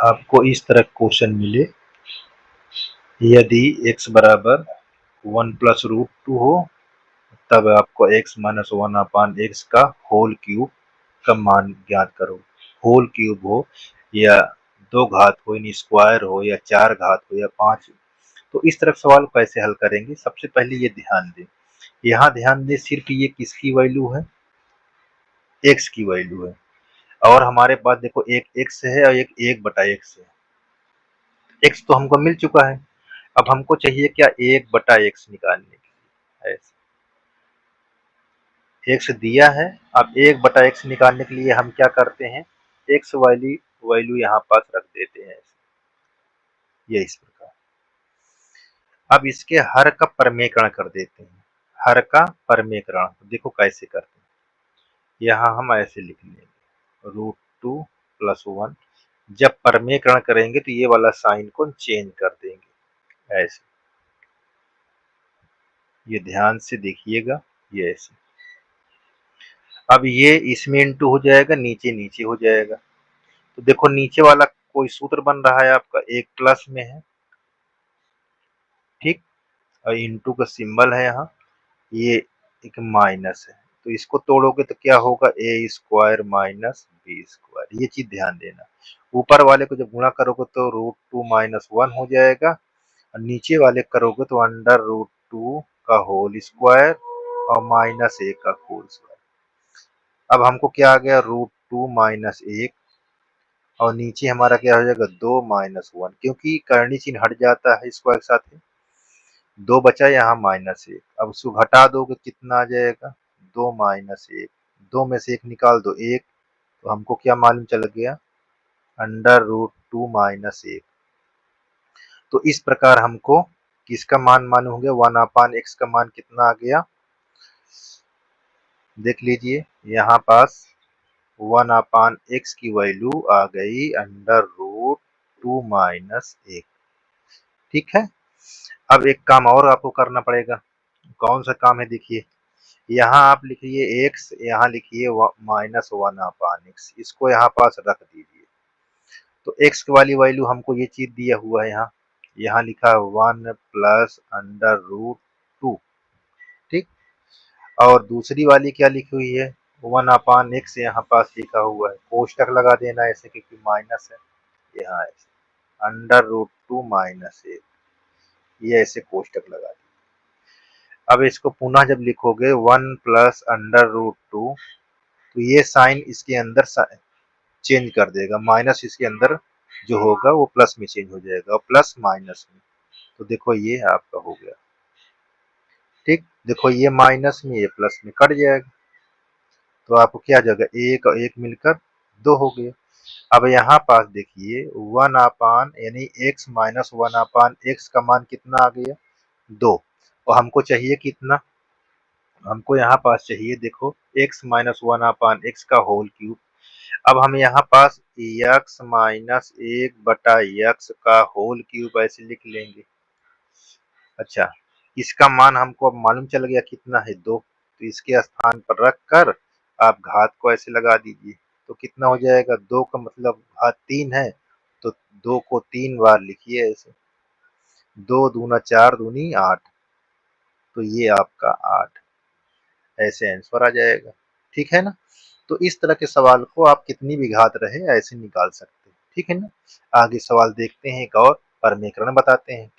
आपको इस तरह क्वेश्चन मिले, यदि x बराबर 1 प्लस रूट 2 हो तब आपको x माइनस 1/x का होल क्यूब का मान ज्ञात करो। होल क्यूब हो या 2 घात हो, यानी स्क्वायर हो, या 4 घात हो, या 5। तो इस तरह सवाल कैसे हल करेंगे, सबसे पहले ये ध्यान दें, यहाँ ध्यान दें सिर्फ ये किसकी वैल्यू है, x की वैल्यू है। और हमारे पास देखो एक x है और एक 1/x है। x तो हमको मिल चुका है, अब हमको चाहिए क्या 1/x निकालने के लिए। ऐसे x दिया है, अब 1/x निकालने के लिए हम क्या करते हैं, x वाली वैल्यू यहाँ पास रख देते हैं, ये इस प्रकार। अब इसके हर का परमेकरण कर देते हैं, हर का परमेकरण देखो कैसे करते हैं। यहाँ हम ऐसे लिख लेंगे √2 + 1। जब परमेकरण करेंगे तो ये वाला साइन को चेंज कर देंगे ऐसे, ये ध्यान से देखिएगा, ये ऐसे। अब ये इसमें इंटू हो जाएगा, नीचे नीचे हो जाएगा। तो देखो नीचे वाला कोई सूत्र बन रहा है आपका, एक प्लस में है, ठीक, और इंटू का सिंबल है यहाँ, ये एक माइनस है। तो इसको तोड़ोगे तो क्या होगा, a² माइनस b²। ये चीज ध्यान देना। ऊपर वाले को जब गुणा करोगे तो √2 - 1 हो जाएगा, और नीचे वाले करोगे तो √2 का होल स्क्वायर और -1 का होल स्क्वायर। अब हमको क्या आ गया, √2 - 1, और नीचे हमारा क्या हो जाएगा 2 - 1, क्योंकि करणी चिन्ह हट जाता है स्क्वायर के साथ। 2 बचा यहाँ -1, अब उसको घटा दोगे कितना आ जाएगा, 2 - 1, 2 में से 1 निकाल दो 1, तो हमको क्या मालूम चल गया, √2 - 1। तो इस प्रकार हमको किसका मान मालूम हो गया, 1/x का मान कितना आ गया, देख लीजिए यहाँ पास 1/x की वैल्यू आ गई √2 - 1। ठीक है। अब एक काम और आपको करना पड़ेगा, कौन सा काम है, देखिए यहाँ आप लिखिए x, यहाँ लिखिए -1/x, इसको यहाँ पास रख दीजिए। तो x वाली वैल्यू हमको ये चीज दिया हुआ है, यहाँ लिखा है 1 + √2, ठीक। और दूसरी वाली क्या लिखी हुई है, 1/x यहाँ पास लिखा हुआ है, कोष्टक लगा देना ऐसे क्योंकि माइनस है, यहाँ ऐसे √2 - 1, ये ऐसे कोष्टक लगा दिए। अब इसको पुनः जब लिखोगे 1 + √2, तो ये साइन इसके अंदर चेंज कर देगा, माइनस इसके अंदर जो होगा वो प्लस में चेंज हो जाएगा, प्लस माइनस में। तो देखो ये आपका हो गया, ठीक। देखो ये माइनस में, ये प्लस में कट जाएगा, तो आपको क्या जगह 1 और 1 मिलकर 2 हो गया। अब यहाँ पास देखिए 1 यानी x - 1/x का मान कितना आ गया, 2, और हमको चाहिए कितना, हमको यहाँ पास चाहिए देखो x - 1/x का होल क्यूब। अब हम यहाँ पास x - 1/x का होल क्यूब ऐसे लिख लेंगे। अच्छा, इसका मान हमको अब मालूम चल गया कितना है, 2, तो इसके स्थान पर रख कर आप घात को ऐसे लगा दीजिए, तो कितना हो जाएगा, 2 का मतलब घात 3 है, तो 2 को 3 बार लिखिए ऐसे, 2 दूना 4 दूनी 8, तो ये आपका 8, ऐसे आंसर आ जाएगा, ठीक है ना। तो इस तरह के सवाल को आप कितनी भी घात रहे ऐसे निकाल सकते हैं, ठीक है ना। आगे सवाल देखते हैं एक और, परमेकरण बताते हैं।